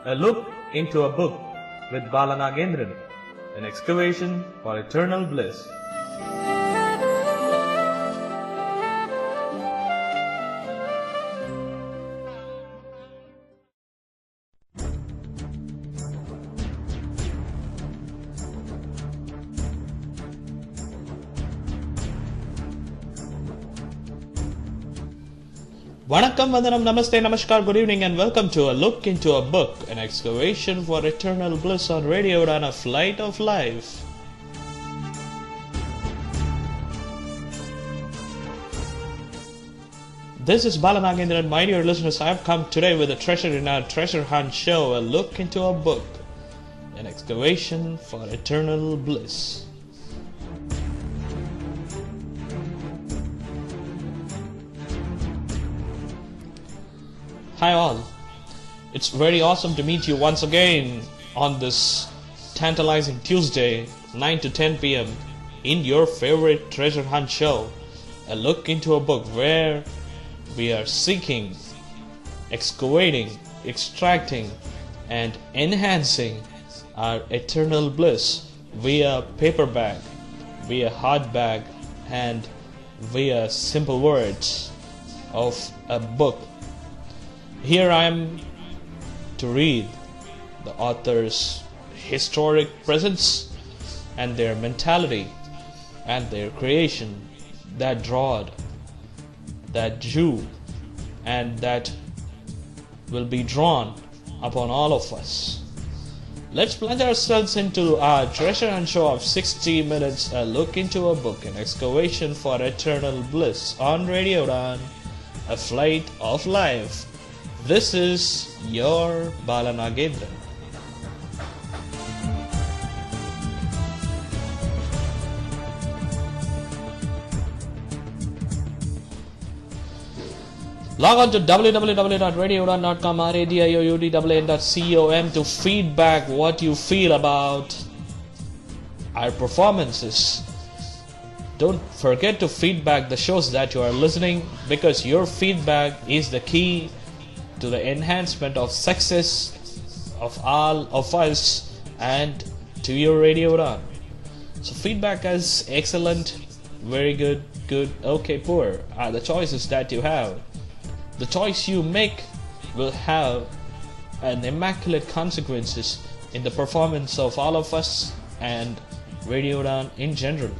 A look into a book with Balanagendran, an excavation for eternal bliss. Vanakkam, Vandanam, Namaste, Namaskar, good evening and welcome to A Look into a Book, an excavation for eternal bliss on Radio Udaan, a flight of life. This is Balanagendran, my dear listeners. I have come today with a treasure in our treasure hunt show, A Look into a Book, an excavation for eternal bliss. Hi all, it's very awesome to meet you once again on this tantalizing Tuesday, 9 to 10 p.m. in your favorite treasure hunt show, A Look into a Book, where we are seeking, excavating, extracting and enhancing our eternal bliss via paperback, via hardback and via simple words of a book. Here I am to read the author's historic presence and their mentality and their creation that drawed, that drew, and that will be drawn upon all of us. Let's plunge ourselves into our treasure hunt show of 60 minutes, A Look into a Book, an excavation for eternal bliss on Radio Udaan, a flight of life. This is your Balanagendran. Log on to www.radioudaan.com, radioudaan.com to feedback what you feel about our performances. Don't forget to feedback the shows that you are listening, because your feedback is the key to the enhancement of success of all of us and to your Radio Udaan. So feedback is excellent, very good, good, okay, poor are the choices that you have. The choice you make will have an immaculate consequences in the performance of all of us and Radio Udaan in general.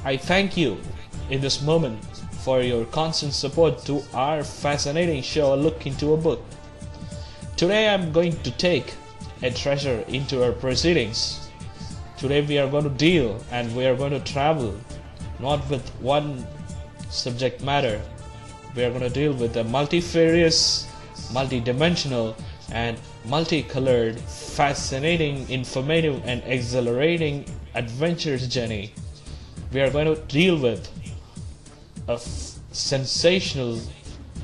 I thank you in this moment for your constant support to our fascinating show, A Look into a Book. Today I'm going to take a treasure into our proceedings. Today we are going to deal and we are going to travel not with one subject matter. We are going to deal with a multifarious, multidimensional and multicolored, fascinating, informative and exhilarating adventurous journey. We are going to deal with a sensational,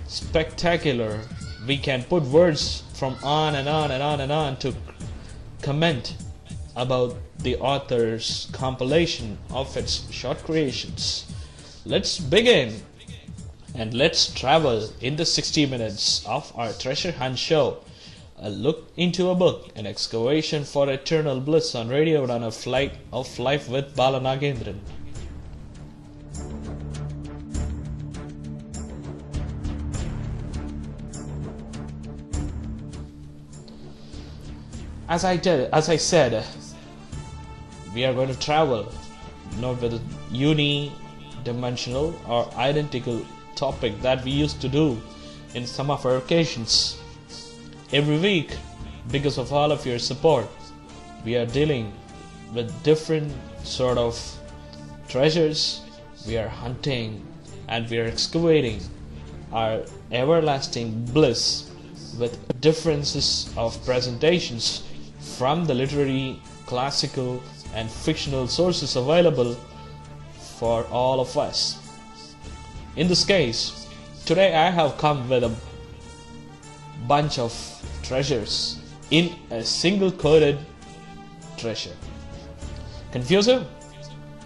spectacular, we can put words from on and on and on and on to comment about the author's compilation of its short creations. Let's begin and let's travel in the 60 minutes of our treasure hunt show, A Look into a Book, an excavation for eternal bliss on Radio Udaan, a flight of life with Balanagendran. As I said, we are going to travel not with a unidimensional or identical topic that we used to do in some of our occasions. Every week, because of all of your support, we are dealing with different sort of treasures. We are hunting and we are excavating our everlasting bliss with differences of presentations from the literary, classical and fictional sources available for all of us. In this case, today I have come with a bunch of treasures in a single coded treasure. Confusive?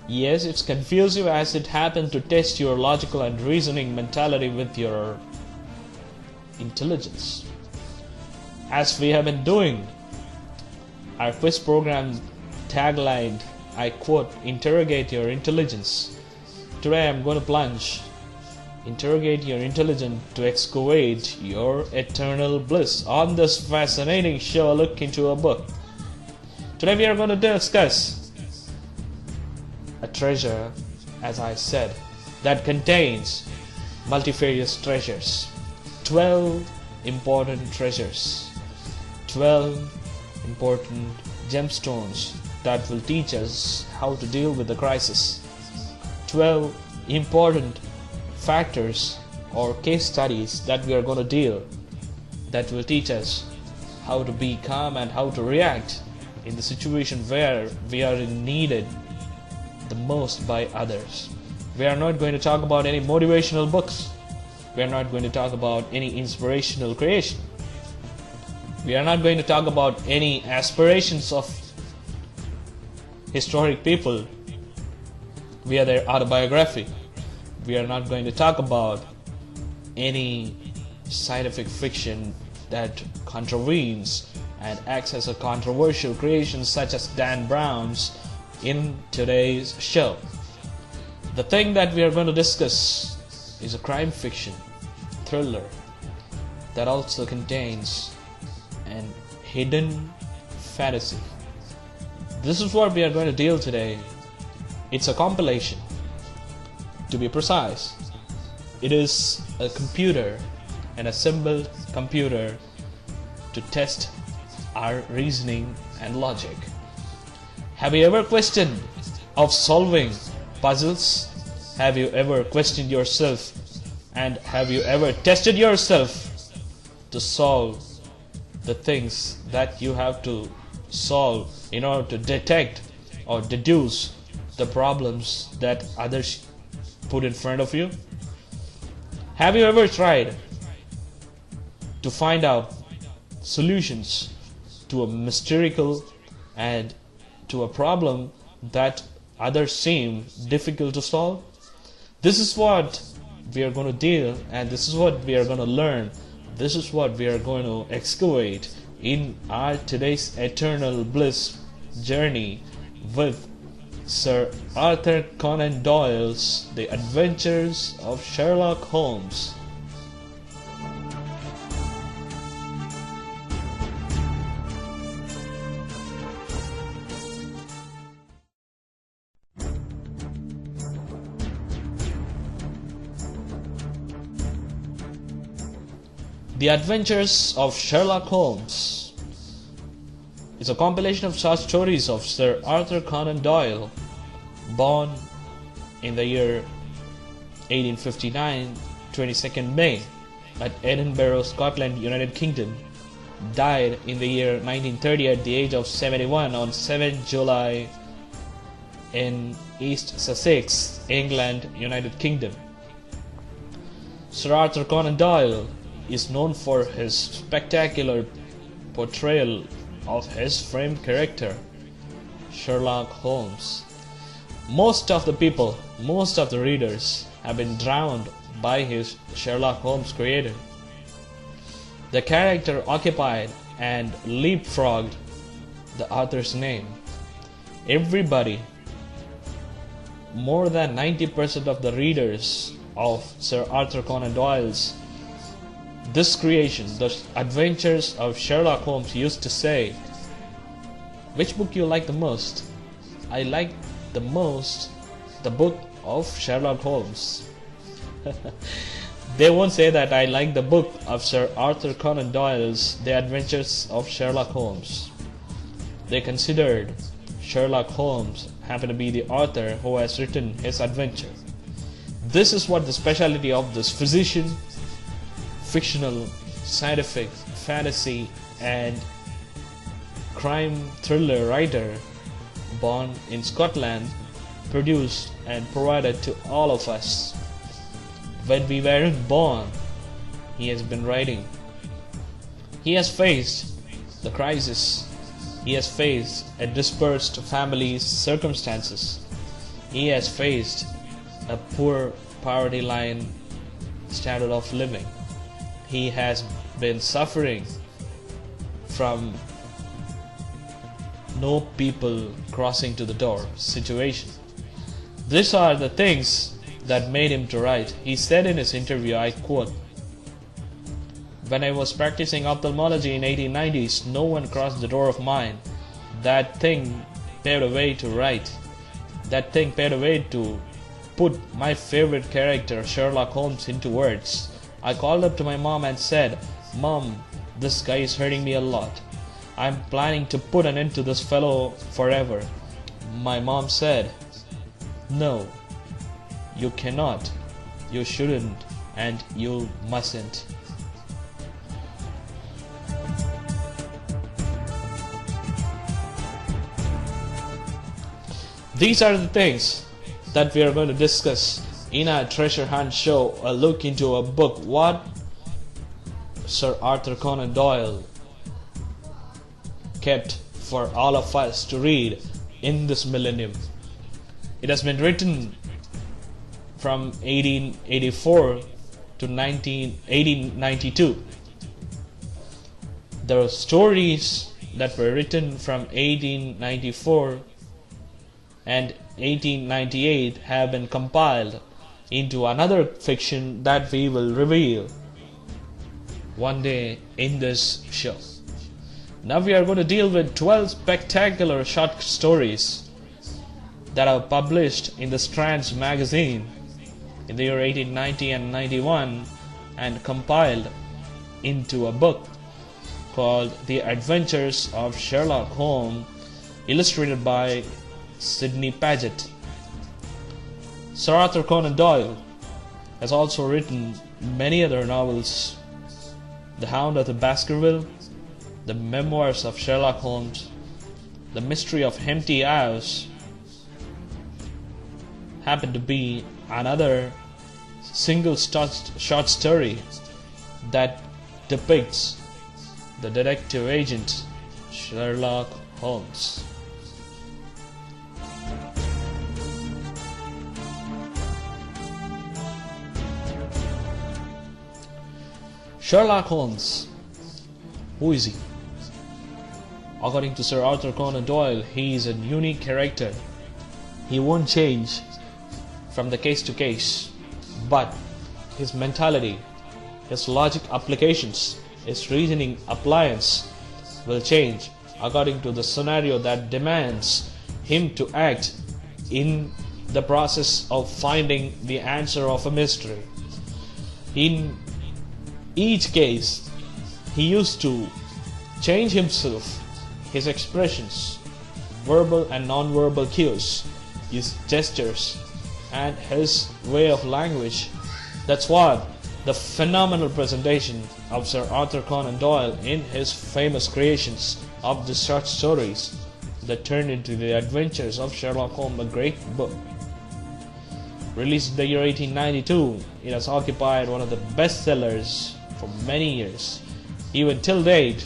Yes, it's confusive, as it happened to test your logical and reasoning mentality with your intelligence. as we have been doing our quiz program tagline, I quote, interrogate your intelligence. Today I'm going to plunge. Interrogate your intelligence to excavate your eternal bliss. On this fascinating show, a look into a book. Today we are going to discuss a treasure, as I said, that contains multifarious treasures. 12 important treasures. 12 important gemstones that will teach us how to deal with the crisis. 12 important factors or case studies that we are going to deal that will teach us how to be calm and how to react in the situation where we are needed the most by others. We are not going to talk about any motivational books. We are not going to talk about any inspirational creation. We are not going to talk about any aspirations of historic people via their autobiography. We are not going to talk about any scientific fiction that contravenes and acts as a controversial creation such as Dan Brown's in today's show. The thing that we are going to discuss is a crime fiction thriller that also contains an hidden fantasy. This is what we are going to deal today. It's a compilation. To be precise, it is a computer, an assembled computer to test our reasoning and logic. Have you ever questioned of solving puzzles? Have you ever questioned yourself? And have you ever tested yourself to solve the things that you have to solve in order to detect or deduce the problems that others put in front of you? Have you ever tried to find out solutions to a mystical and to a problem that others seem difficult to solve? This is what we are going to deal, and this is what we are going to learn. This is what we are going to excavate in our today's eternal bliss journey with Sir Arthur Conan Doyle's The Adventures of Sherlock Holmes. The Adventures of Sherlock Holmes is a compilation of short stories of Sir Arthur Conan Doyle, born in the year 1859, 22nd May, at Edinburgh, Scotland, United Kingdom. Died in the year 1930 at the age of 71 on 7 July in East Sussex, England, United Kingdom. Sir Arthur Conan Doyle is known for his spectacular portrayal of his famed character, Sherlock Holmes. Most of the people, most of the readers have been drowned by his Sherlock Holmes creator. The character occupied and leapfrogged the author's name. Everybody, more than 90% of the readers of Sir Arthur Conan Doyle's this creation, The Adventures of Sherlock Holmes, used to say, which book you like the most? I like the most the book of Sherlock Holmes. They won't say that I like the book of Sir Arthur Conan Doyle's The Adventures of Sherlock Holmes. They considered Sherlock Holmes happened to be the author who has written his adventure. This is what the specialty of this physician, fictional, scientific, fantasy and crime thriller writer born in Scotland produced and provided to all of us. When we weren't born, he has been writing. He has faced the crisis. He has faced a dispersed family's circumstances. He has faced a poor poverty line standard of living. He has been suffering from no people crossing to the door situation. These are the things that made him to write. He said in his interview, I quote, "When I was practicing ophthalmology in 1890s, no one crossed the door of mine. That thing paved a way to write. That thing paved a way to put my favorite character, Sherlock Holmes, into words. I called up to my mom and said, 'Mom, this guy is hurting me a lot. I'm planning to put an end to this fellow forever.' My mom said, 'No, you cannot, you shouldn't, and you mustn't.'" These are the things that we are going to discuss in our treasure hunt show, a look into a book, what Sir Arthur Conan Doyle kept for all of us to read in this millennium. It has been written from 1884 to 1892. There are stories that were written from 1894 and 1898 have been compiled into another fiction that we will reveal one day in this show. Now we are going to deal with 12 spectacular short stories that are published in the Strands magazine in the year 1890 and 91 and compiled into a book called The Adventures of Sherlock Holmes, illustrated by Sidney Paget. Sir Arthur Conan Doyle has also written many other novels: The Hound of the Baskerville, The Memoirs of Sherlock Holmes, The Mystery of Empty House happened to be another single short story that depicts the detective agent Sherlock Holmes. Sherlock Holmes. Who is he? According to Sir Arthur Conan Doyle, he is a unique character. He won't change from the case to case, but his mentality, his logic applications, his reasoning appliance will change according to the scenario that demands him to act in the process of finding the answer of a mystery. In each case, he used to change himself, his expressions, verbal and non-verbal cues, his gestures, and his way of language. That's what the phenomenal presentation of Sir Arthur Conan Doyle in his famous creations of the short stories that turned into The Adventures of Sherlock Holmes, a great book. Released in the year 1892, it has occupied one of the bestsellers for many years. Even till date,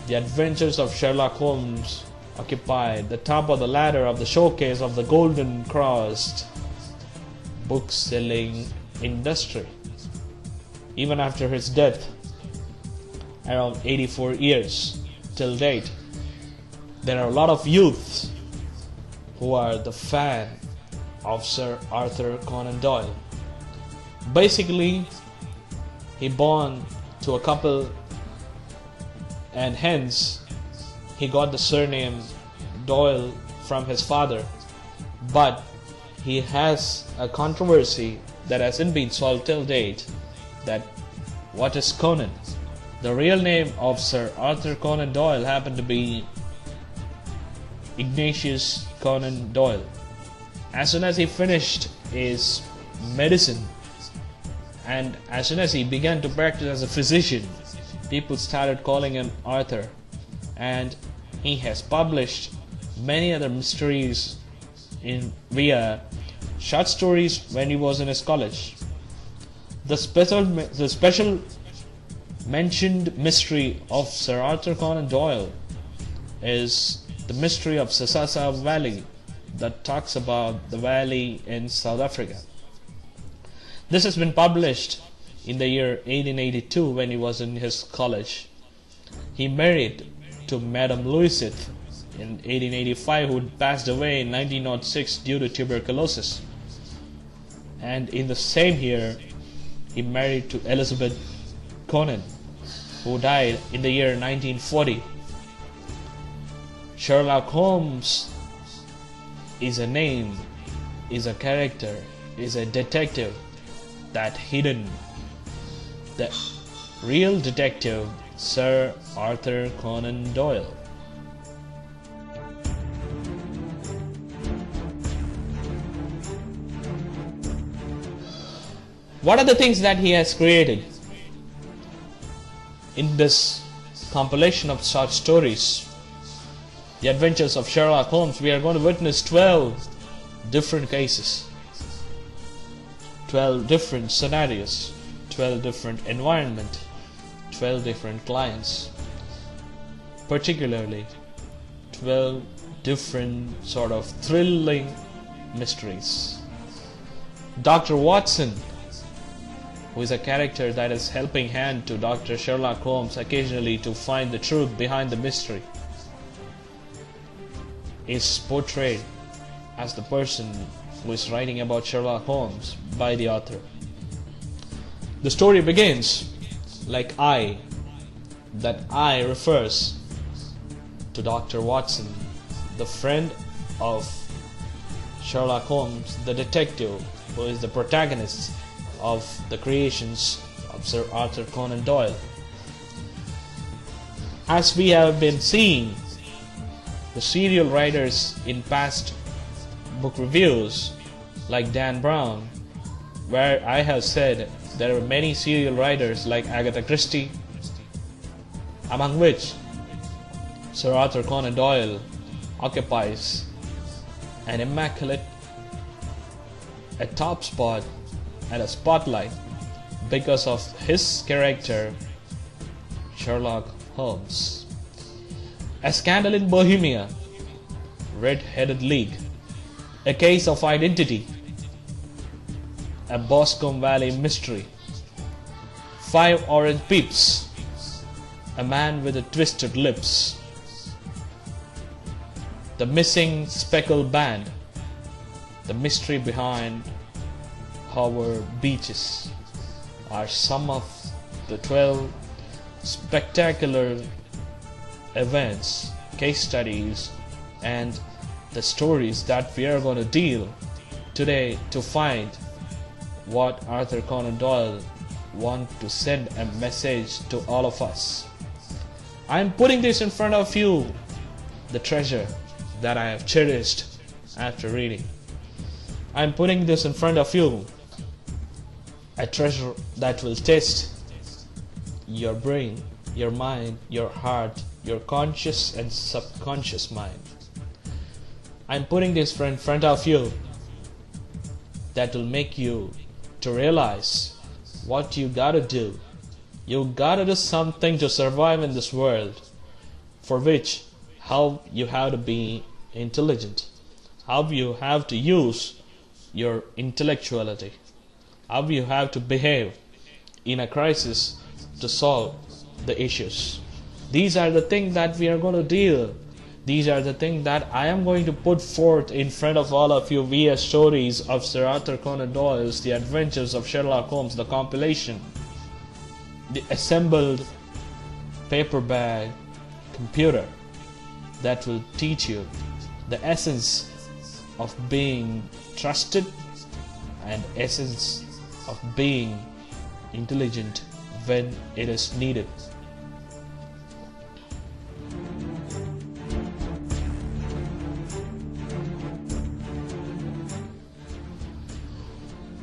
The Adventures of Sherlock Holmes occupied the top of the ladder of the showcase of the Golden Crossed book-selling industry. Even after his death, around 84 years till date, there are a lot of youths who are the fan of Sir Arthur Conan Doyle. Basically, he born to a couple, and hence he got the surname Doyle from his father. But he has a controversy that hasn't been solved till date, that what is Conan? The real name of Sir Arthur Conan Doyle happened to be Ignatius Conan Doyle. As soon as he finished his medicine and as soon as he began to practice as a physician, people started calling him Arthur, and he has published many other mysteries via short stories when he was in his college. The special mentioned mystery of Sir Arthur Conan Doyle is the mystery of Sasasa Valley, that talks about the valley in South Africa. This has been published in the year 1882 when he was in his college. He married to Madame Louisette in 1885, who passed away in 1906 due to tuberculosis. And in the same year, he married to Elizabeth Conan, who died in the year 1940. Sherlock Holmes is a name, is a character, is a detective that hidden the real detective Sir Arthur Conan Doyle. What are the things that he has created? In this compilation of short stories, The Adventures of Sherlock Holmes, we are going to witness 12 different cases, 12 different scenarios, 12 different environments, 12 different clients, particularly 12 different sort of thrilling mysteries. Dr. Watson, who is a character that is helping hand to Dr. Sherlock Holmes occasionally to find the truth behind the mystery, is portrayed as the person who is writing about Sherlock Holmes by the author. The story begins like I. That I refers to Dr. Watson, the friend of Sherlock Holmes, the detective who is the protagonist of the creations of Sir Arthur Conan Doyle. As we have been seeing the serial writers in past book reviews, like Dan Brown, where I have said there are many serial writers like Agatha Christie, among which Sir Arthur Conan Doyle occupies an immaculate, a top spot and a spotlight because of his character Sherlock Holmes. A Scandal in Bohemia, Red-Headed League, A Case of Identity, A Boscombe Valley Mystery, 5 Orange Peeps, A Man with a Twisted Lips, The Missing Speckled Band, The Mystery Behind Howard Beaches are some of the 12 spectacular events, case studies, and the stories that we are going to deal today to find what Arthur Conan Doyle wants to send a message to all of us. I am putting this in front of you, the treasure that I have cherished after reading. I am putting this in front of you, a treasure that will test your brain, your mind, your heart, your conscious and subconscious mind. I'm putting this in front of you that will make you to realize what you gotta do. You gotta do something to survive in this world, for which how you have to be intelligent, how you have to use your intellectuality, how you have to behave in a crisis to solve the issues. These are the things that we are going to deal. These are the things that I am going to put forth in front of all of you via stories of Sir Arthur Conan Doyle's The Adventures of Sherlock Holmes, the compilation, the assembled paperback computer that will teach you the essence of being trusted and essence of being intelligent when it is needed.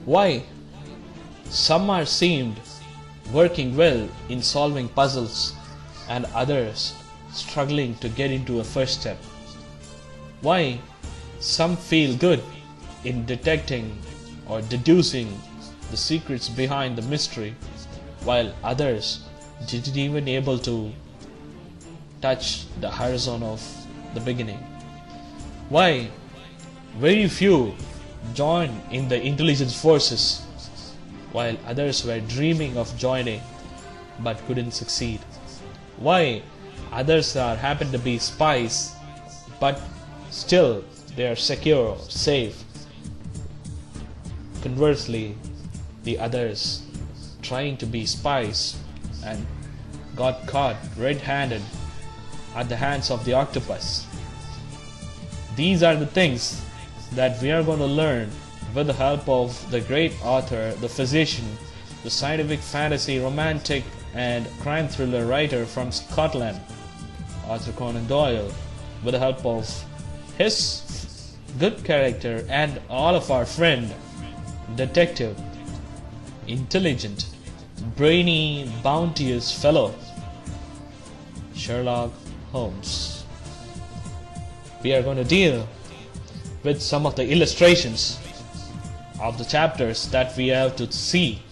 Why some are seemed working well in solving puzzles and others struggling to get into a first step? Why some feel good in detecting or deducing the secrets behind the mystery, while others didn't even able to touch the horizon of the beginning? Why very few joined in the intelligence forces, while others were dreaming of joining but couldn't succeed? Why Others happen to be spies, but still they are secure, safe. Conversely, the others trying to be spies and got caught red-handed at the hands of the octopus. These are the things that we are going to learn with the help of the great author, the physician, the scientific fantasy, romantic and crime thriller writer from Scotland, Arthur Conan Doyle, with the help of his good character and all of our friend, detective, intelligent, brainy, bounteous fellow, Sherlock Holmes. We are going to deal with some of the illustrations of the chapters that we have to see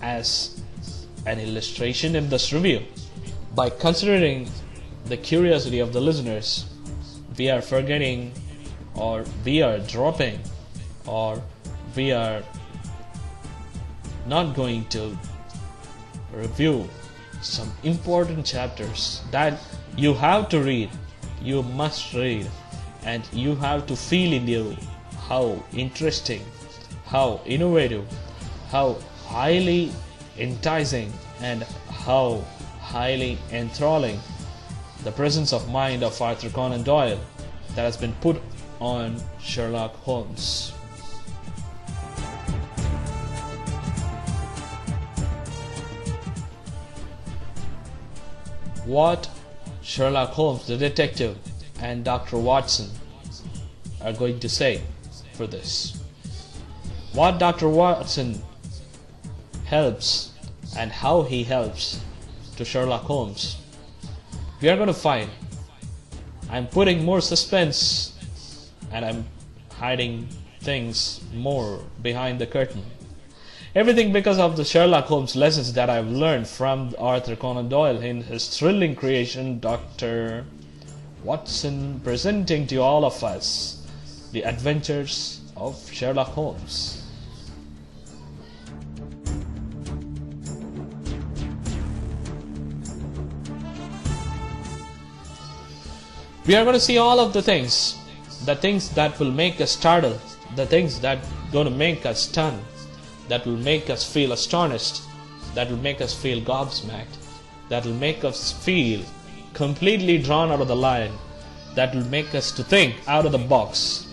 as an illustration in this review. By considering the curiosity of the listeners, we are forgetting, or we are dropping, or we are not going to review some important chapters that you have to read, you must read, and you have to feel in you how interesting, how innovative, how highly enticing, and how highly enthralling the presence of mind of Arthur Conan Doyle that has been put on Sherlock Holmes. What Sherlock Holmes, the detective, and Dr. Watson are going to say for this. What Dr. Watson helps and how he helps to Sherlock Holmes, we are going to find. I'm putting more suspense and I'm hiding things more behind the curtain. Everything because of the Sherlock Holmes lessons that I've learned from Arthur Conan Doyle in his thrilling creation, Dr. Watson, presenting to all of us the adventures of Sherlock Holmes. We are going to see all of the things that will make us startle, the things that are going to make us stunned, that will make us feel astonished, that will make us feel gobsmacked, that will make us feel completely drawn out of the line, that will make us to think out of the box.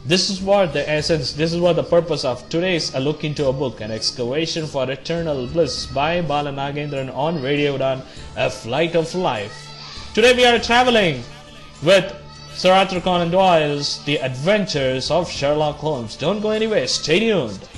This is what the essence, this is what the purpose of today's A Look Into a Book, an excavation for eternal bliss by Bala Nagendran on Radio Udaan, a flight of life. Today we are traveling with Sir Arthur Conan Doyle's The Adventures of Sherlock Holmes. Don't go anywhere, stay tuned.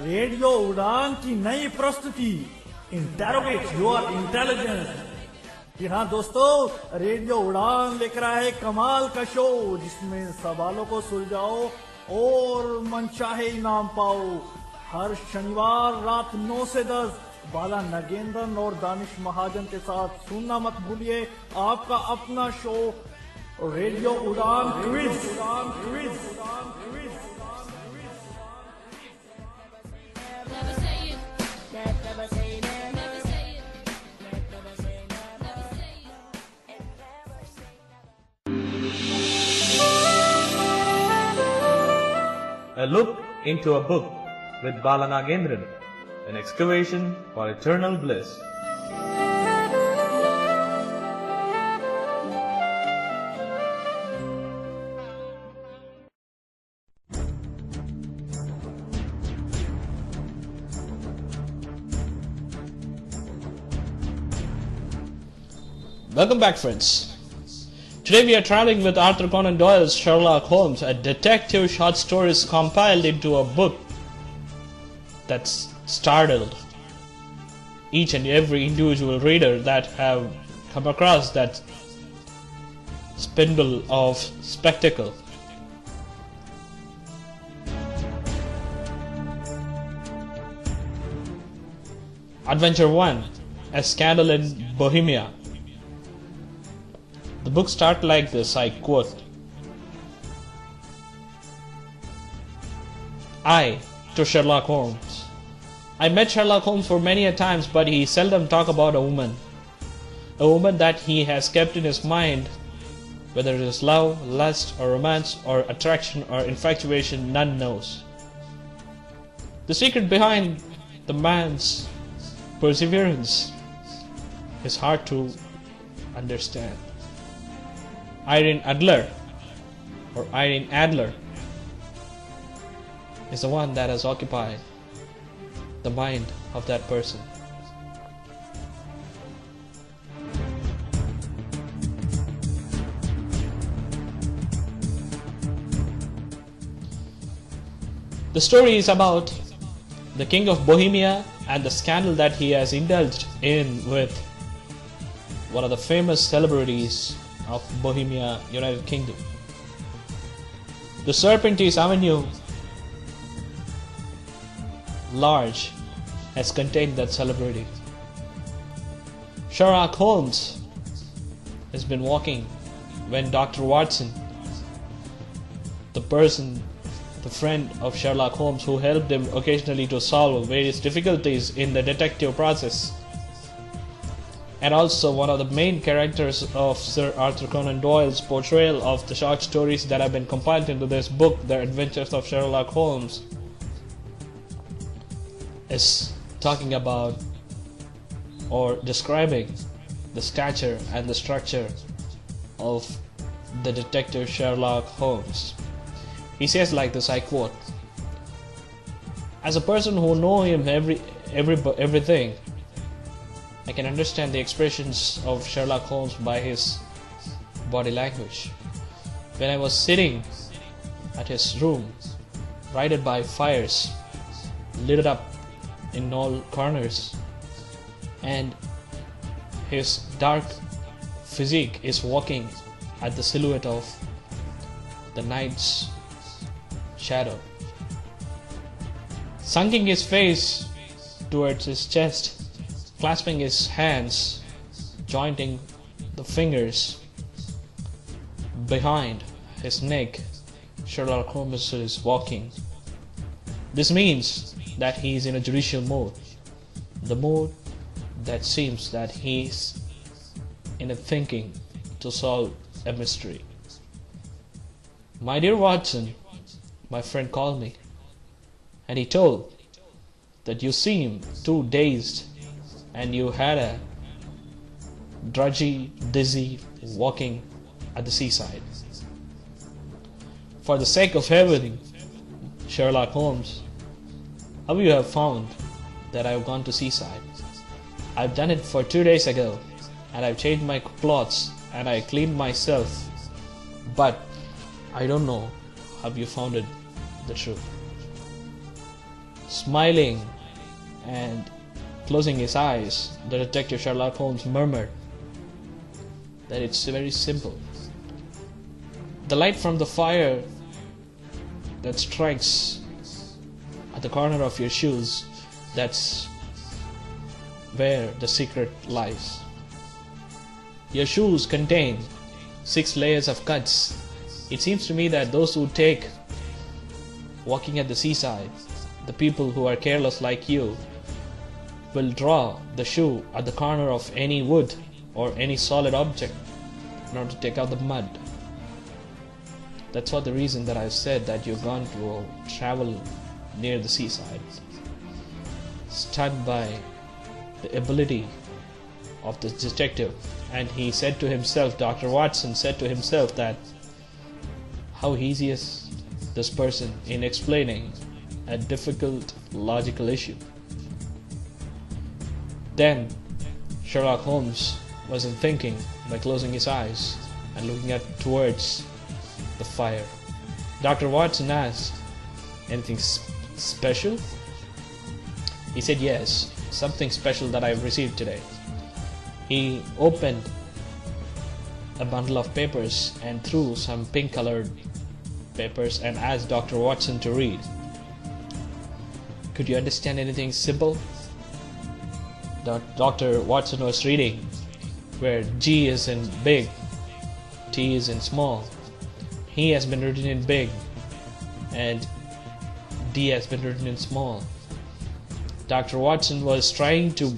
Radio उड़ान की नई प्रस्तुति interrogate your intelligence. जी हाँ दोस्तों, radio उड़ान लेकर आए कमाल का शो जिसमें सवालों को सुलझाओ और मनचाहे इनाम पाओ। हर शनिवार रात 9 से 10 बाला नगेंद्रन और दानिश महाजन के साथ सुनना मत भूलिए आपका अपना शो रेडियो उड़ान quiz. A Look Into a Book with Bala Nagendran, an excavation for eternal bliss. Welcome back, friends. Today we are traveling with Arthur Conan Doyle's Sherlock Holmes, a detective short stories compiled into a book that's startled, each and every individual reader that have come across that spindle of spectacle. Adventure 1, A Scandal in Bohemia. The book starts like this, I quote, I, to Sherlock Holmes. I met Sherlock Holmes for many a times, but he seldom talked about a woman that he has kept in his mind. Whether it is love, lust, or romance, or attraction, or infatuation, none knows. The secret behind the man's perseverance is hard to understand. Irene Adler is the one that has occupied the mind of that person. The story is about the King of Bohemia and the scandal that he has indulged in with one of the famous celebrities of Bohemia, United Kingdom. The Serpentine Avenue large has contained that celebrity. Sherlock Holmes has been walking when Dr. Watson, the friend of Sherlock Holmes who helped him occasionally to solve various difficulties in the detective process, and also one of the main characters of Sir Arthur Conan Doyle's portrayal of the short stories that have been compiled into this book, The Adventures of Sherlock Holmes, is talking about or describing the stature and the structure of the detective Sherlock Holmes. He says like this, I quote, as a person who know him everything, I can understand the expressions of Sherlock Holmes by his body language. When I was sitting at his room, lighted by fires, lit up in all corners, and his dark physique is walking at the silhouette of the night's shadow, sunking his face towards his chest, clasping his hands, jointing the fingers behind his neck, Sherlock Holmes is walking. This means that he is in a judicial mood, the mood that seems that he's in a thinking to solve a mystery. My dear Watson, my friend called me, and he told that you seem too dazed and you had a drudgy, dizzy walking at the seaside. For the sake of heaven, Sherlock Holmes, how you have found that I have gone to seaside? I've done it for 2 days ago, and I've changed my clothes and I cleaned myself, but I don't know how you found it the truth. Smiling and closing his eyes, the detective Sherlock Holmes murmured that it's very simple. The light from the fire that strikes at the corner of your shoes, that's where the secret lies. Your shoes contain 6 layers of cuts. It seems to me that those who take walking at the seaside, the people who are careless like you, will draw the shoe at the corner of any wood or any solid object in order to take out the mud. That's what the reason that I've said that you've gone to travel near the seaside, stunned by the ability of the detective. And he said to himself, Dr. Watson said to himself, that how easy is this person in explaining a difficult logical issue. Then Sherlock Holmes was in thinking by closing his eyes and looking towards the fire. Dr. Watson asked, anything special? He said yes. something special that I've received today. He opened a bundle of papers and threw some pink colored papers and asked Dr. Watson to read. Could you understand anything simple? Dr. Watson was reading where G is in big, T is in small. He has been written in big and D has been written in small. Dr. Watson was trying to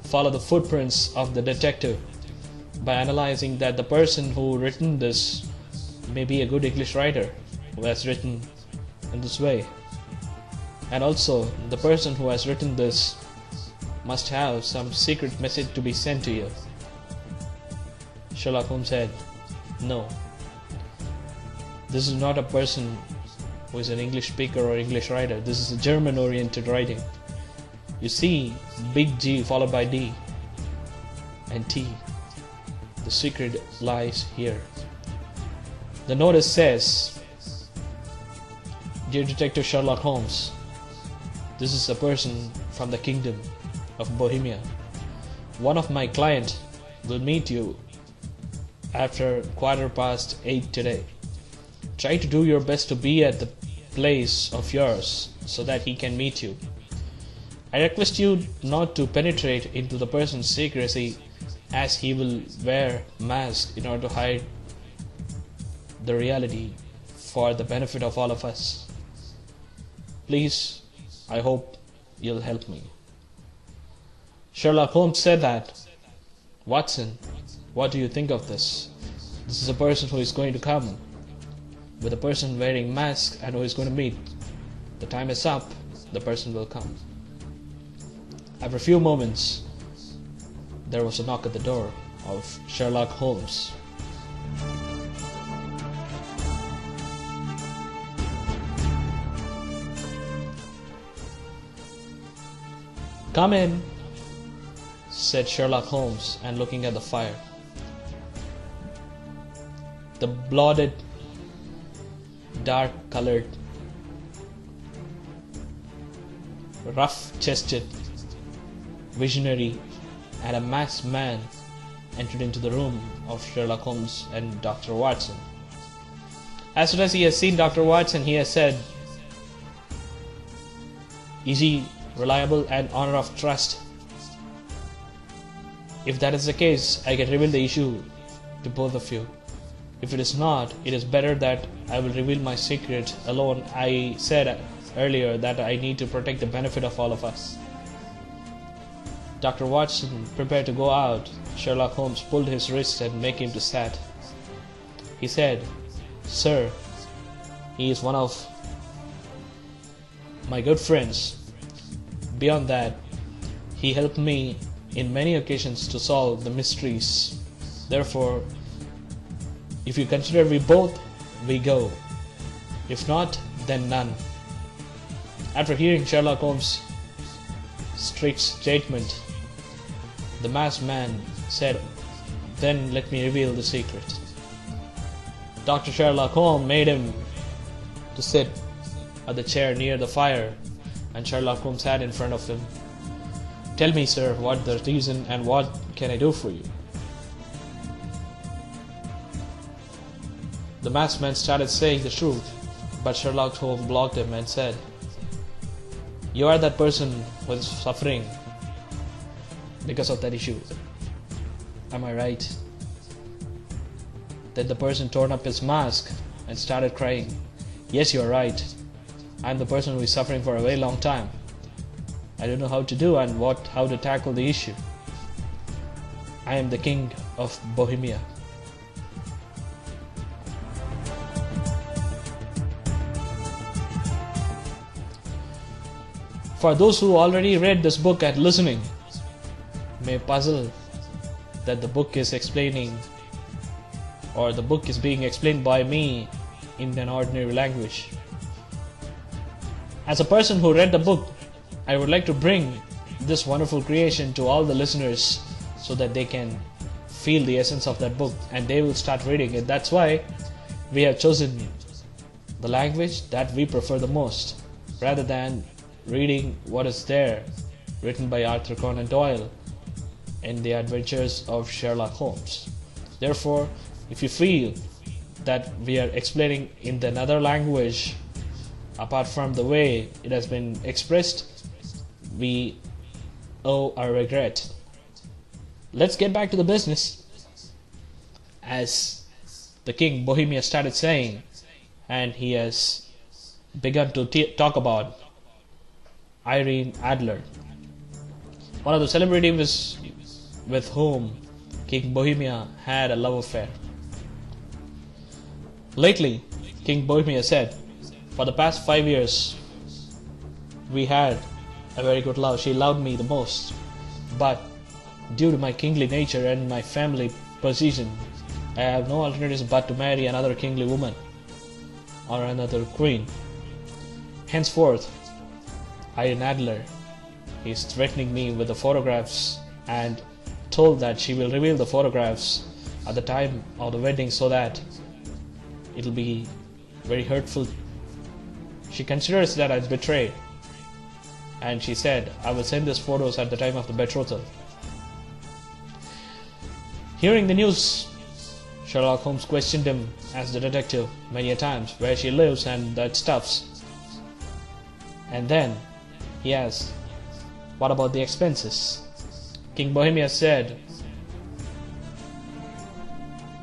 follow the footprints of the detective by analyzing that the person who written this may be a good English writer who has written in this way. And also, the person who has written this must have some secret message to be sent to you. Sherlock Holmes said, no. This is not a person who is an English speaker or English writer. This is a German-oriented writing. You see, big G followed by D and T. The secret lies here. The notice says, Dear Detective Sherlock Holmes, this is a person from the kingdom of Bohemia. One of my clients will meet you after 8:15 today. Try to do your best to be at the place of yours so that he can meet you. I request you not to penetrate into the person's secrecy, as he will wear mask in order to hide the reality for the benefit of all of us. Please, I hope you'll help me. Sherlock Holmes said that. Watson, what do you think of this? This is a person who is going to come with a person wearing mask and who is going to meet. The time is up, the person will come. After a few moments, there was a knock at the door of Sherlock Holmes. Come in, said Sherlock Holmes, and looking at the fire. The bloated, dark-colored, rough-chested visionary and a masked man entered into the room of Sherlock Holmes and Dr. Watson. As soon as he has seen Dr. Watson, he has said, is he reliable and honor of trust? If that is the case, I can reveal the issue to both of you. If it is not, it is better that I will reveal my secret alone. I said earlier that I need to protect the benefit of all of us. Dr. Watson prepared to go out. Sherlock Holmes pulled his wrist and made him to sit. He said, Sir, he is one of my good friends. Beyond that, he helped me in many occasions to solve the mysteries. Therefore, if you consider we both, we go. If not, then none. After hearing Sherlock Holmes' strict statement, the masked man said, Then let me reveal the secret. Dr. Sherlock Holmes made him to sit at the chair near the fire, and Sherlock Holmes sat in front of him. Tell me, sir, what the reason and what can I do for you? The masked man started saying the truth, but Sherlock Holmes blocked him and said, You are that person who is suffering because of that issue. Am I right? Then the person torn up his mask and started crying. Yes, you are right. I am the person who is suffering for a very long time. I don't know how to do and how to tackle the issue. I am the king of Bohemia. For those who already read this book and listening, may puzzle that the book is explaining, or the book is being explained by me in an ordinary language. As a person who read the book, I would like to bring this wonderful creation to all the listeners so that they can feel the essence of that book and they will start reading it. That's why we have chosen the language that we prefer the most, rather than reading what is there written by Arthur Conan Doyle in The Adventures of Sherlock Holmes. Therefore, if you feel that we are explaining in another language apart from the way it has been expressed, we owe our regret. Let's get back to the business. As the King Bohemia started saying, and he has begun to talk about Irene Adler, one of the celebrities with whom King Bohemia had a love affair. Lately, King Bohemia said, for the past 5 years, we had a very good love. She loved me the most. But due to my kingly nature and my family position, I have no alternatives but to marry another kingly woman or another queen. Henceforth, Irene Adler is threatening me with the photographs and told that she will reveal the photographs at the time of the wedding so that it will be very hurtful. She considers that I betrayed, and she said I will send these photos at the time of the betrothal. Hearing the news, Sherlock Holmes questioned him as the detective many a times where she lives and that stuffs. And then he asked, what about the expenses? King Bohemia said,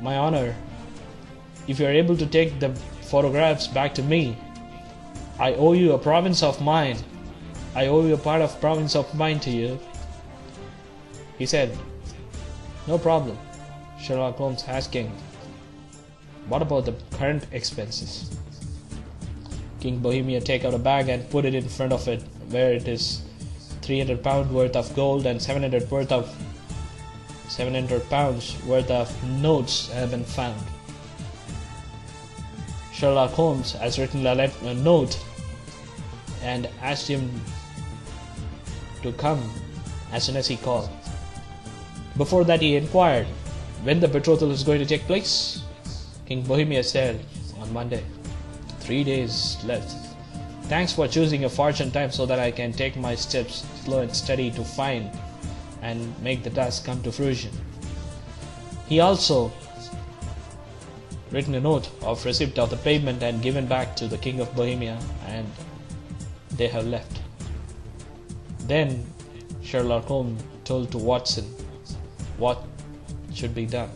my honor, if you are able to take the photographs back to me, I owe you a province of mine. I owe you a part of province of mine to you. He said, no problem. Sherlock Holmes asking, what about the current expenses? King Bohemia take out a bag and put it in front of it, where it is 300 pounds worth of gold and 700 pounds worth of notes have been found. Sherlock Holmes has written a note and asked him to come as soon as he called. Before that, he inquired when the betrothal is going to take place. King Bohemia said, on Monday. 3 days left. Thanks for choosing a fortune time so that I can take my steps slow and steady to find and make the task come to fruition. He also written a note of receipt of the payment and given back to the King of Bohemia, and they have left. Then Sherlock Holmes told to Watson what should be done.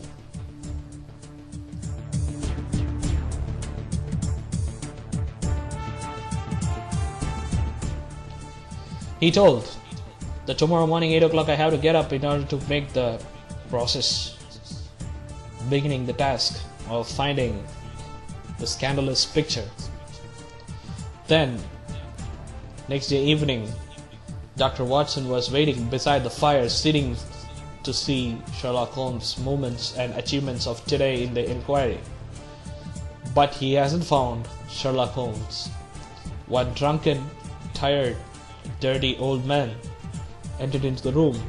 He told that tomorrow morning 8 o'clock I have to get up in order to make the process, beginning the task of finding the scandalous picture. Then, next day evening, Dr. Watson was waiting beside the fire, sitting to see Sherlock Holmes' movements and achievements of today in the inquiry. But he hasn't found Sherlock Holmes. One drunken, tired, dirty old man entered into the room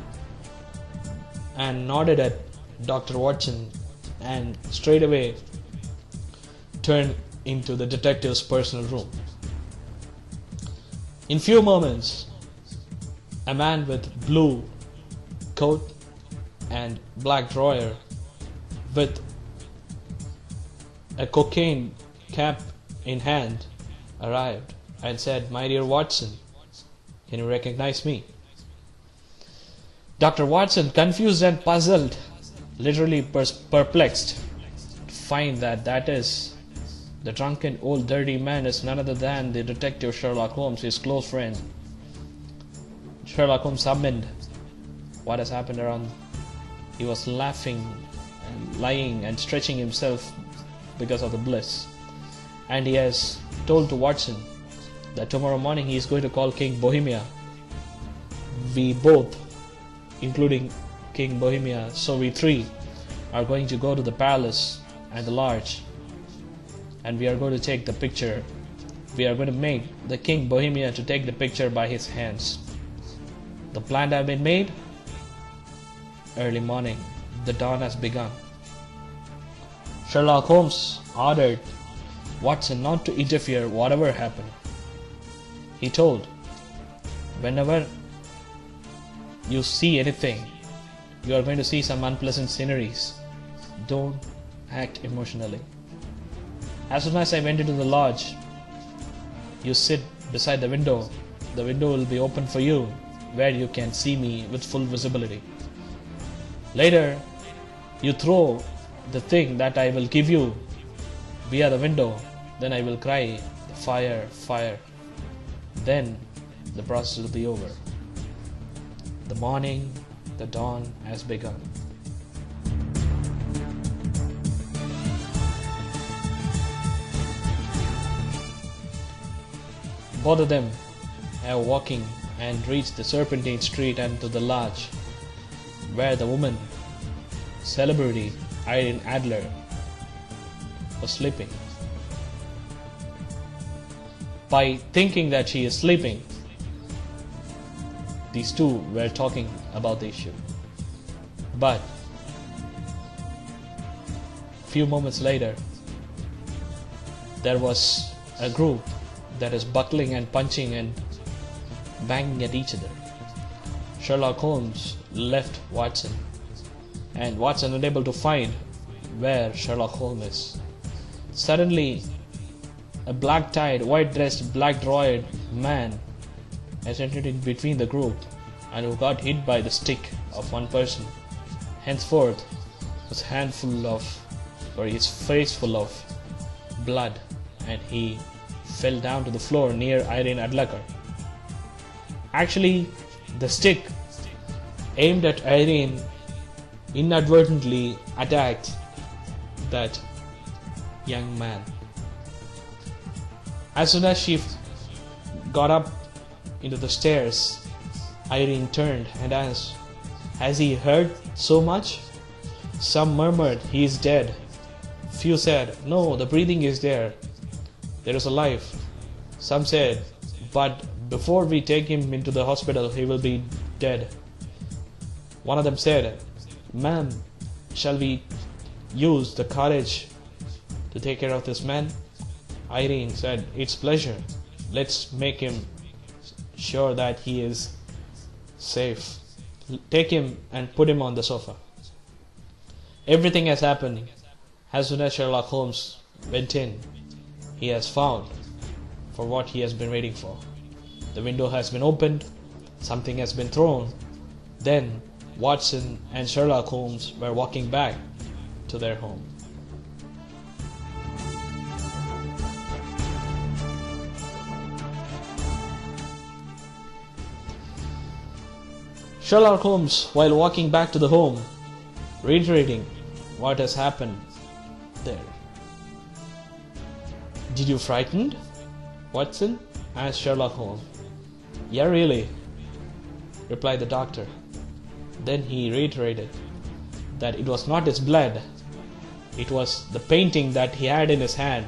and nodded at Dr. Watson and straight away turned into the detective's personal room. In few moments, a man with blue coat and black drawer with a cocaine cap in hand arrived and said, "My dear Watson, can you recognize me?" Dr. Watson, confused and puzzled, literally perplexed, to find that is the drunken old dirty man is none other than the detective Sherlock Holmes, his close friend. Sherlock Holmes summoned what has happened around. He was laughing and lying and stretching himself because of the bliss. And he has told to Watson that tomorrow morning he is going to call King Bohemia. We both, including King Bohemia, so we three are going to go to the palace and the lodge, and we are going to take the picture. We are going to make the King Bohemia to take the picture by his hands. The plan has been made. Early morning, the dawn has begun. Sherlock Holmes ordered Watson not to interfere whatever happened. He told, whenever you see anything, you are going to see some unpleasant sceneries. Don't act emotionally. As soon as I went into the lodge, you sit beside the window. The window will be open for you, where you can see me with full visibility. Later, you throw the thing that I will give you via the window. Then I will cry, fire, fire. Then the process will be over. The morning, the dawn has begun. Both of them are walking and reach the Serpentine Street and to the lodge, where the woman, celebrity Irene Adler, was sleeping. By thinking that she is sleeping, these two were talking about the issue. But few moments later, there was a group that is buckling and punching and banging at each other. Sherlock Holmes left Watson, and Watson unable to find where Sherlock Holmes is. Suddenly, a black-tied, white-dressed, black-drawed man has entered in between the group and who got hit by the stick of one person. Henceforth, his face full of blood, and he fell down to the floor near Irene Adler. Actually, the stick aimed at Irene inadvertently attacked that young man. As soon as she got up into the stairs, Irene turned and asked, "Has he hurt so much?" Some murmured, "He is dead." Few said, "No, the breathing is there. There is a life." Some said, "But before we take him into the hospital, he will be dead." One of them said, "Ma'am, shall we use the courage to take care of this man?" Irene said, "It's pleasure. Let's make him sure that he is safe. Take him and put him on the sofa." Everything has happened. As soon as Sherlock Holmes went in, he has found for what he has been waiting for. The window has been opened, something has been thrown. Then Watson and Sherlock Holmes were walking back to their home. Sherlock Holmes, while walking back to the home, reiterating what has happened there. "Did you frightened, Watson?" asked Sherlock Holmes. "Yeah, really," replied the doctor. Then he reiterated that it was not his blood, it was the painting that he had in his hand.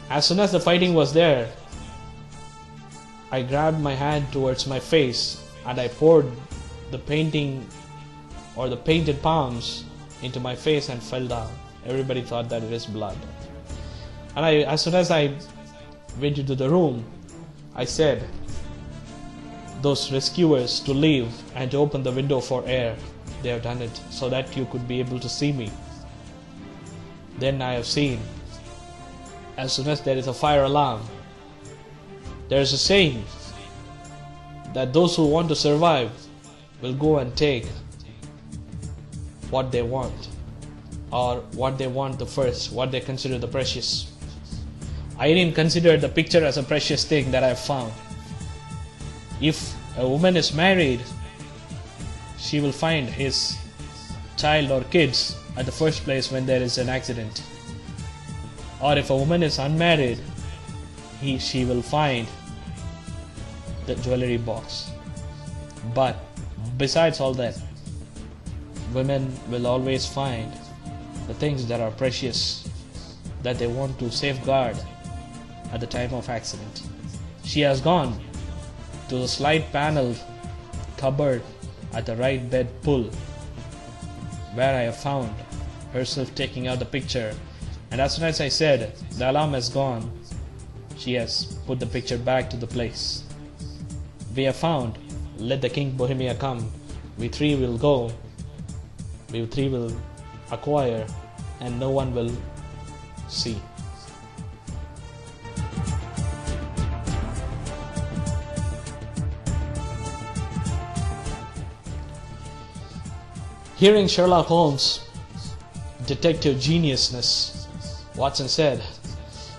As soon as the fighting was there, I grabbed my hand towards my face and I poured the painting or the painted palms into my face and fell down. Everybody thought that it is blood. And as soon as I went into the room, I said those rescuers to leave and to open the window for air. They have done it so that you could be able to see me. Then I have seen, as soon as there is a fire alarm, there is a saying that those who want to survive will go and take what they want, or what they want the first, what they consider the precious. Irene considered the picture as a precious thing that I found. If a woman is married, she will find his child or kids at the first place when there is an accident. Or if a woman is unmarried, she will find the jewelry box. But besides all that, women will always find the things that are precious, that they want to safeguard at the time of accident. She has gone to the slide paneled cupboard at the right bed pull, where I have found herself taking out the picture, and as soon as I said the alarm has gone, she has put the picture back to the place. We have found Let the King Bohemia Come We three will go, we three will acquire, and no one will see. Hearing Sherlock Holmes' detective geniusness, Watson said,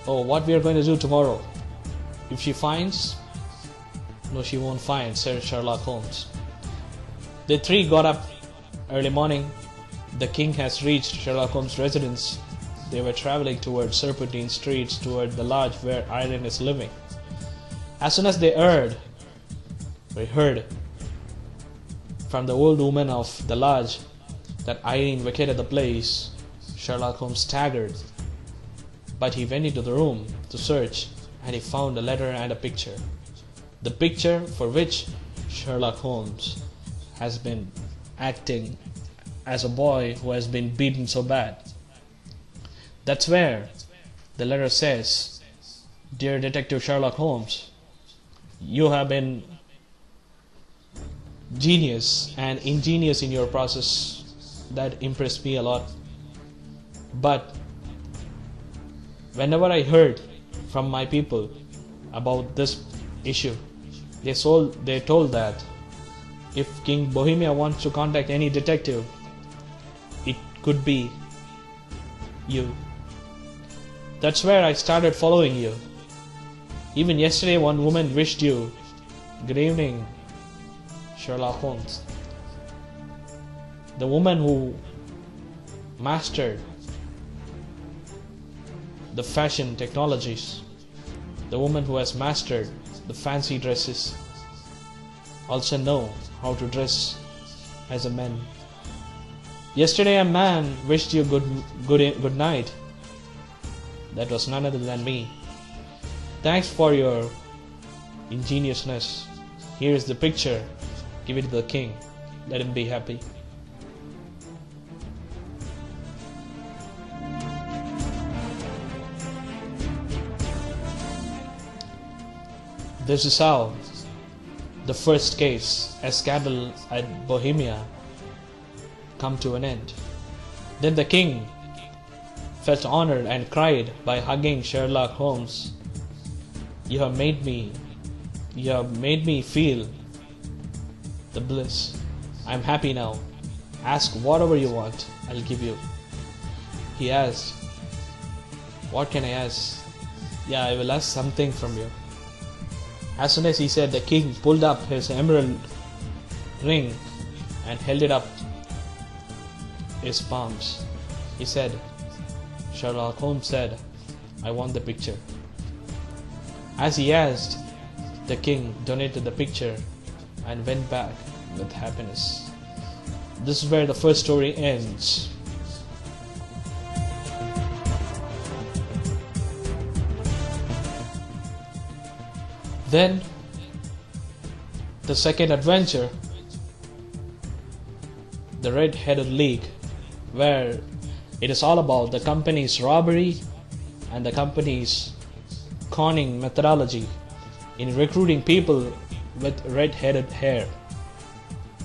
"Oh, what we are going to do tomorrow? If she finds..." "No, she won't find," said Sherlock Holmes. The three got up early morning. The king has reached Sherlock Holmes' residence. They were traveling toward serpentine streets toward the lodge where Irene is living. As soon as they heard from the old woman of the lodge that Irene vacated the place, Sherlock Holmes staggered. But he went into the room to search, and he found a letter and a picture. The picture for which Sherlock Holmes has been acting as a boy who has been beaten so bad. That's where the letter says, "Dear Detective Sherlock Holmes, you have been genius and ingenious in your process. That impressed me a lot. But whenever I heard from my people about this issue, they told that if King Bohemia wants to contact any detective, it could be you. That's where I started following you. Even yesterday one woman wished you, 'Good evening, Sherlock Holmes.' The woman who mastered the fashion technologies, the woman who has mastered the fancy dresses, also know how to dress as a man. Yesterday a man wished you good night. That was none other than me. Thanks for your ingeniousness. Here is the picture. Give it to the king. Let him be happy." This is how the first case, a scandal at Bohemia, come to an end. Then the king felt honored and cried by hugging Sherlock Holmes, You have made me feel the bliss. I'm happy now. Ask whatever you want, I'll give you." He asked, "What can I ask?" "Yeah, I will ask something from you." As soon as he said, the king pulled up his emerald ring and held it up his palms. He said, Sherlock Holmes said, "I want the picture." As he asked, the king donated the picture and went back with happiness. This is where the first story ends. Then, the second adventure, the Red-Headed League, where it is all about the company's robbery and the company's conning methodology in recruiting people with red-headed hair.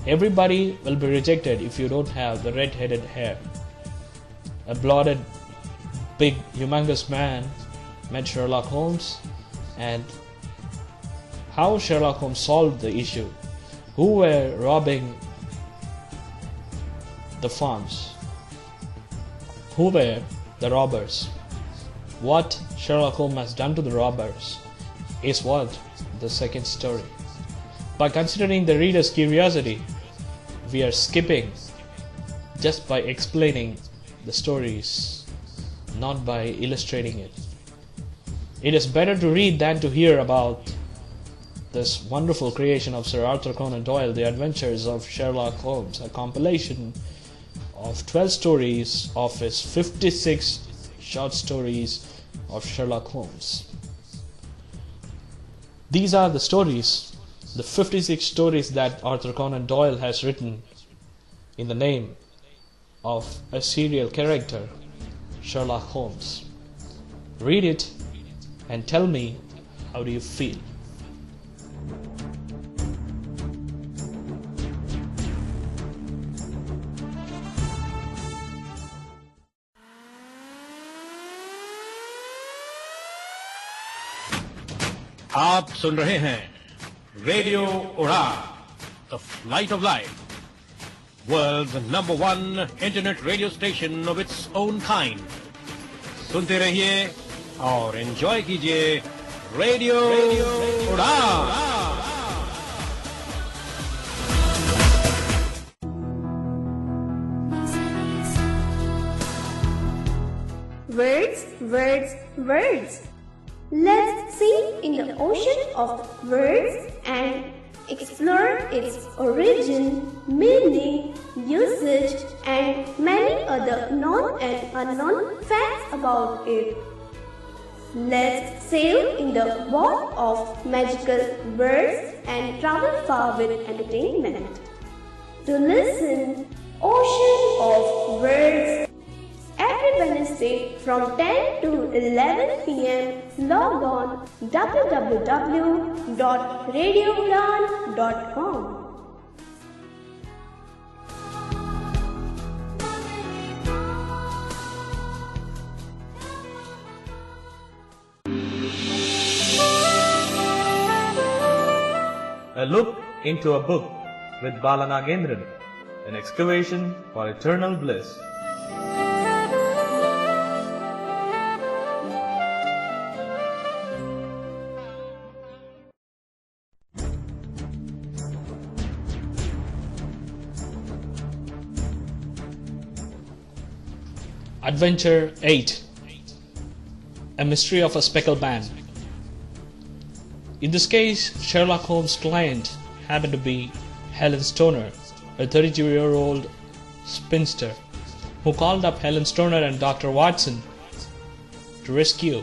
Everybody will be rejected if you don't have the red-headed hair. A bloated, big, humongous man met Sherlock Holmes, and how Sherlock Holmes solved the issue. Who were robbing the farms? Who were the robbers? What Sherlock Holmes has done to the robbers is what the second story. By considering the reader's curiosity, we are skipping just by explaining the stories, not by illustrating it. It is better to read than to hear about this wonderful creation of Sir Arthur Conan Doyle, The Adventures of Sherlock Holmes, a compilation of 12 stories of his 56 short stories of Sherlock Holmes. These are the stories, the 56 stories that Arthur Conan Doyle has written in the name of a serial character, Sherlock Holmes. Read it and tell me, how do you feel? आप सुन रहे हैं radio Udaan, the flight of life, world's number 1 internet radio station of its own kind. सुनते रहिए और enjoy कीजिए radio उड़ान। Words, words, words. Let's see in the ocean of words and explore its origin, meaning, usage, and many other known and unknown facts about it. Let's sail in the world of magical words and travel far with entertainment. To listen, Ocean of Words. Every Wednesday from 10 to 11 p.m. log on www.radioudaan.com. A look into a book with Balanagendran, an excavation for eternal bliss. Adventure 8. A Mystery of a Speckled Man. In this case, Sherlock Holmes' client happened to be Helen Stoner, a 32-year-old spinster who called up Helen Stoner and Dr. Watson to rescue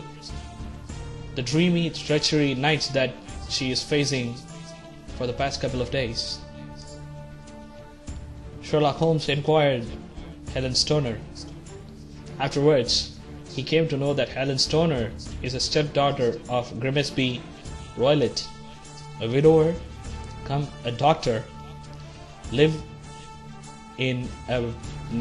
the dreamy, treachery nights that she is facing for the past couple of days. Sherlock Holmes inquired Helen Stoner. Afterwards, he came to know that Helen Stoner is a stepdaughter of Grimsby Roylott, a widower come a doctor, live in an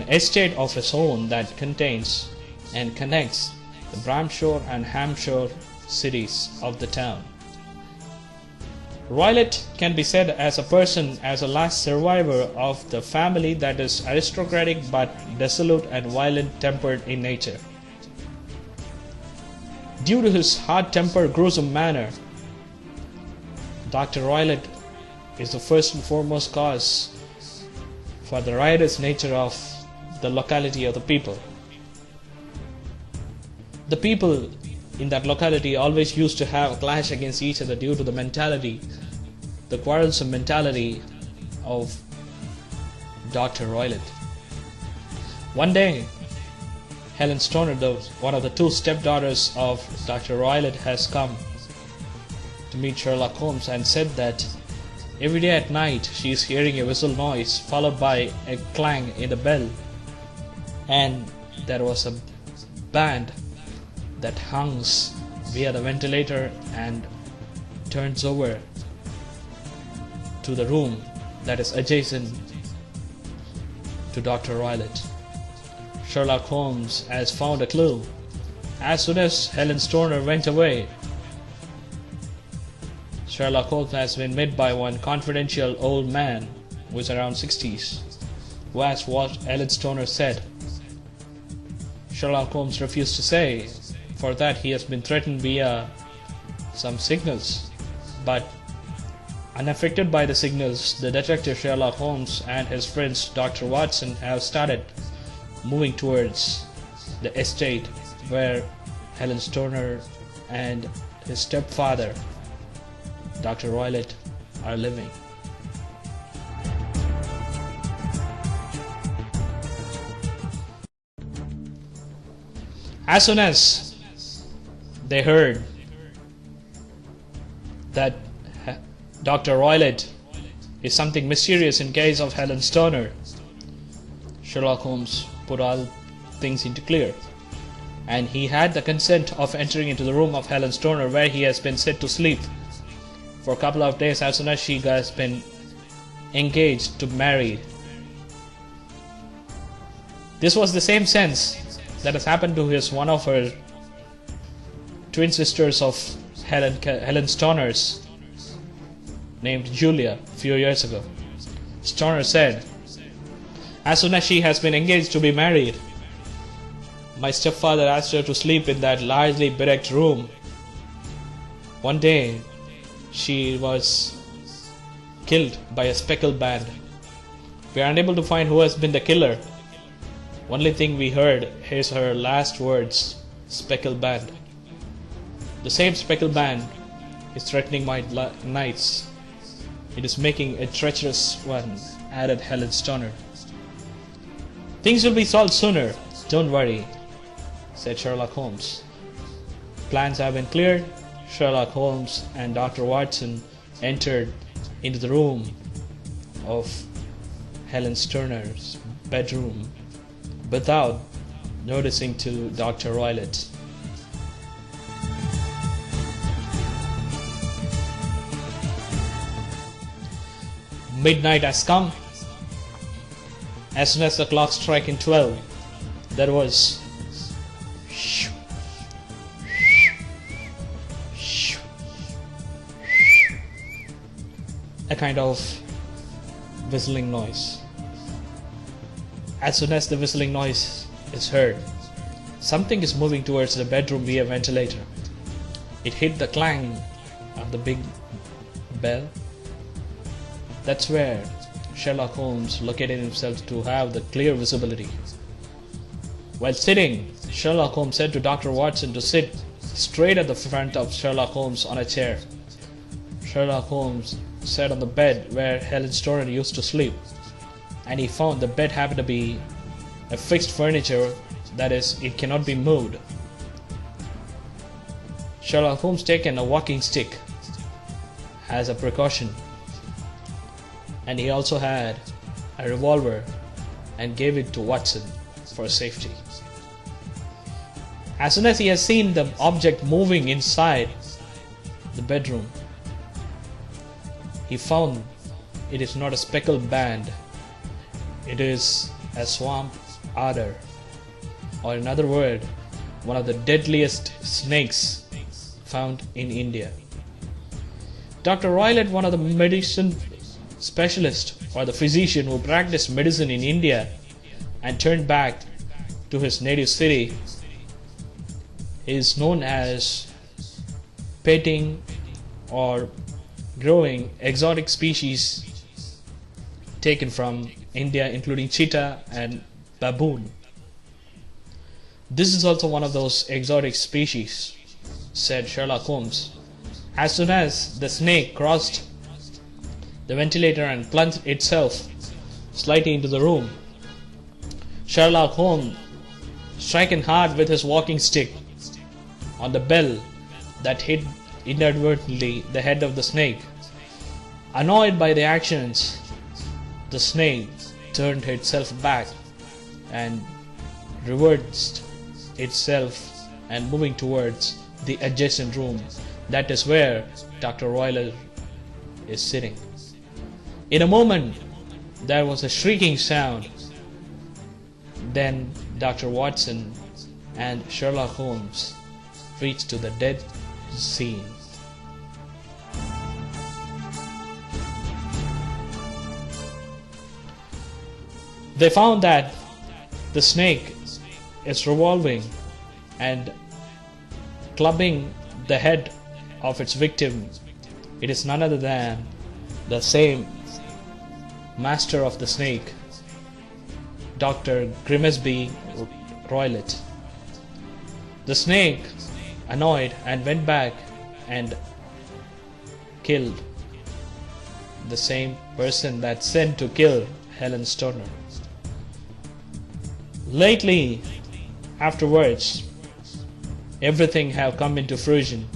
estate of his own that contains and connects the Bramshire and Hampshire cities of the town. Roylott can be said as a person as a last survivor of the family that is aristocratic but dissolute and violent-tempered in nature. Due to his hard-tempered, gruesome manner, Dr. Roylott is the first and foremost cause for the riotous nature of the locality of the people. The people in that locality always used to have a clash against each other due to the mentality, the quarrelsome mentality of Dr. Roylott. One day, Helen Stoner, one of the two stepdaughters of Dr. Roylott, has come to meet Sherlock Holmes and said that every day at night she is hearing a whistle noise followed by a clang in the bell, and there was a band that hangs via the ventilator and turns over to the room that is adjacent to Dr. Roylott. Sherlock Holmes has found a clue. As soon as Helen Stoner went away, Sherlock Holmes has been met by one confidential old man who is around 60s, who asked what Helen Stoner said. Sherlock Holmes refused to say. For that he has been threatened via some signals, but unaffected by the signals, the detective Sherlock Holmes and his friends Dr. Watson have started moving towards the estate where Helen Stoner and his stepfather Dr. Roylott are living. As soon as they heard that Dr. Roylott is something mysterious in case of Helen Stoner, Sherlock Holmes put all things into clear, and he had the consent of entering into the room of Helen Stoner where he has been set to sleep for a couple of days as soon as she has been engaged to marry. This was the same sense that has happened to one of her twin sisters of Helen Stoner's named Julia a few years ago. Stoner said, as soon as she has been engaged to be married, my stepfather asked her to sleep in that largely bedecked room. One day, she was killed by a speckled band. We are unable to find who has been the killer. Only thing we heard is her last words, speckled band. The same speckled band is threatening my nights. It is making a treacherous one, added Helen Stoner. Things will be solved sooner, don't worry, said Sherlock Holmes. Plans have been cleared. Sherlock Holmes and Dr. Watson entered into the room of Helen Stoner's bedroom without noticing to Dr. Roylott. Midnight has come. As soon as the clock struck 12, there was a kind of whistling noise. As soon as the whistling noise is heard, something is moving towards the bedroom via ventilator. It hit the clang of the big bell. That's where Sherlock Holmes located himself to have the clear visibility. While sitting, Sherlock Holmes said to Dr. Watson to sit straight at the front of Sherlock Holmes on a chair. Sherlock Holmes sat on the bed where Helen Stoner used to sleep, and he found the bed happened to be a fixed furniture, that is, it cannot be moved. Sherlock Holmes taken a walking stick as a precaution, and he also had a revolver and gave it to Watson for safety. As soon as he has seen the object moving inside the bedroom, he found it is not a speckled band, it is a swamp adder, or in other words, one of the deadliest snakes found in India. Dr. Roylott, one of the medicine specialists or the physician who practiced medicine in India and turned back to his native city, is known as petting or growing exotic species taken from India, including cheetah and baboon. This is also one of those exotic species, said Sherlock Holmes. As soon as the snake crossed the ventilator and plunged itself slightly into the room, Sherlock Holmes striking hard with his walking stick on the bell that hit inadvertently the head of the snake. Annoyed by the actions, the snake turned itself back and reversed itself and moving towards the adjacent room. That is where Dr. Roylott is sitting. In a moment, there was a shrieking sound. Then Dr. Watson and Sherlock Holmes reached to the dead scene. They found that the snake is revolving and clubbing the head of its victim. It is none other than the same master of the snake, Dr. Grimsby Roylott. The snake, annoyed, and went back and killed the same person that sent to kill Helen Stoner. Lately, afterwards, everything have come into fruition.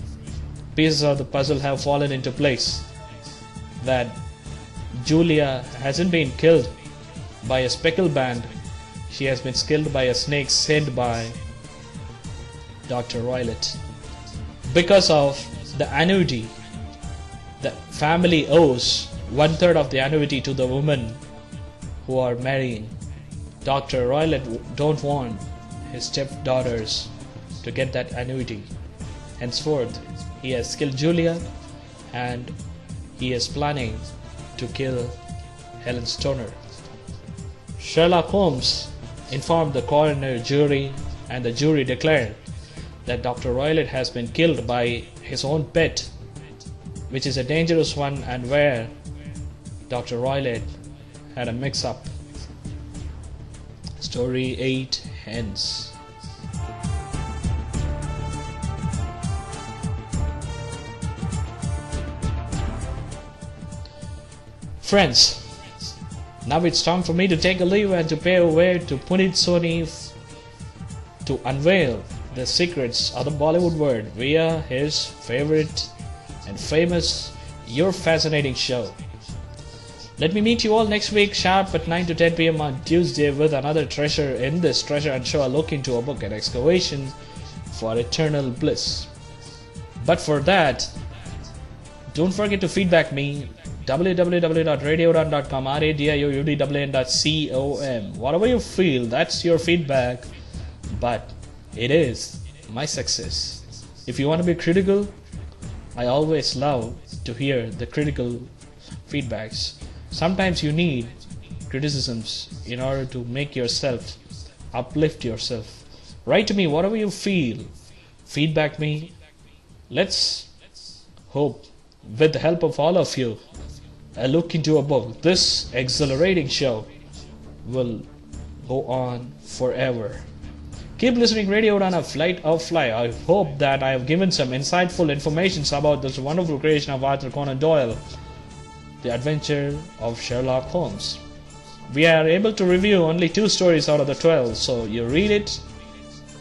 Pieces of the puzzle have fallen into place. That Julia hasn't been killed by a speckled band. She has been killed by a snake sent by Dr. Roylott. Because of the annuity, the family owes 1/3 of the annuity to the women who are marrying. Dr. Roylott don't want his stepdaughters to get that annuity. Henceforth, he has killed Julia and he is planning to kill Helen Stoner. Sherlock Holmes informed the coroner jury, and the jury declared that Dr. Roylott has been killed by his own pet, which is a dangerous one, and where Dr. Roylott had a mix-up. Story 8 ends. Friends, now it's time for me to take a leave and to pay away to Punit Soni to unveil the secrets of the Bollywood world via his favorite and famous Your Fascinating Show. Let me meet you all next week sharp at 9 to 10 p.m. on Tuesday with another treasure in this treasure and show, a look into a book, an excavation for eternal bliss. But for that, don't forget to feedback me www.radioudaan.com, RADIOUDAN.com. Whatever you feel, that's your feedback, but it is my success. If you want to be critical, I always love to hear the critical feedbacks. Sometimes you need criticisms in order to make yourself, uplift yourself. Write to me whatever you feel, feedback me. Let's hope, with the help of all of you, a look into a book, this exhilarating show will go on forever. Keep listening Radio Udaan, a flight of fly. I hope that I have given some insightful information about this wonderful creation of Arthur Conan Doyle, The Adventure of Sherlock Holmes. We are able to review only 2 stories out of the 12, so you read it,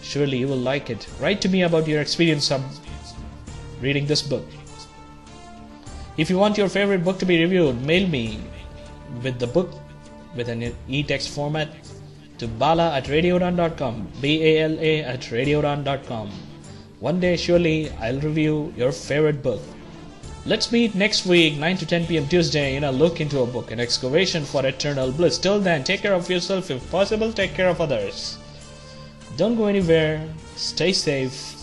surely you will like it. Write to me about your experience of reading this book. If you want your favorite book to be reviewed, mail me with the book with an e-text format to bala@radioudaan.com, BALA@radioudaan.com. One day surely I'll review your favorite book. Let's meet next week 9 to 10 p.m. Tuesday in a look into a book, an excavation for eternal bliss. Till then, take care of yourself. If possible, take care of others. Don't go anywhere. Stay safe.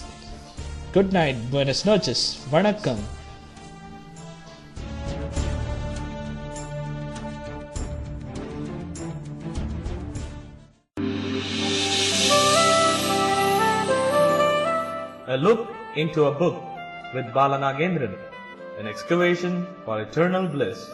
Good night. Buenas noches. Vanakkam. A look into a book with Bala Nagendran, an excavation for eternal bliss.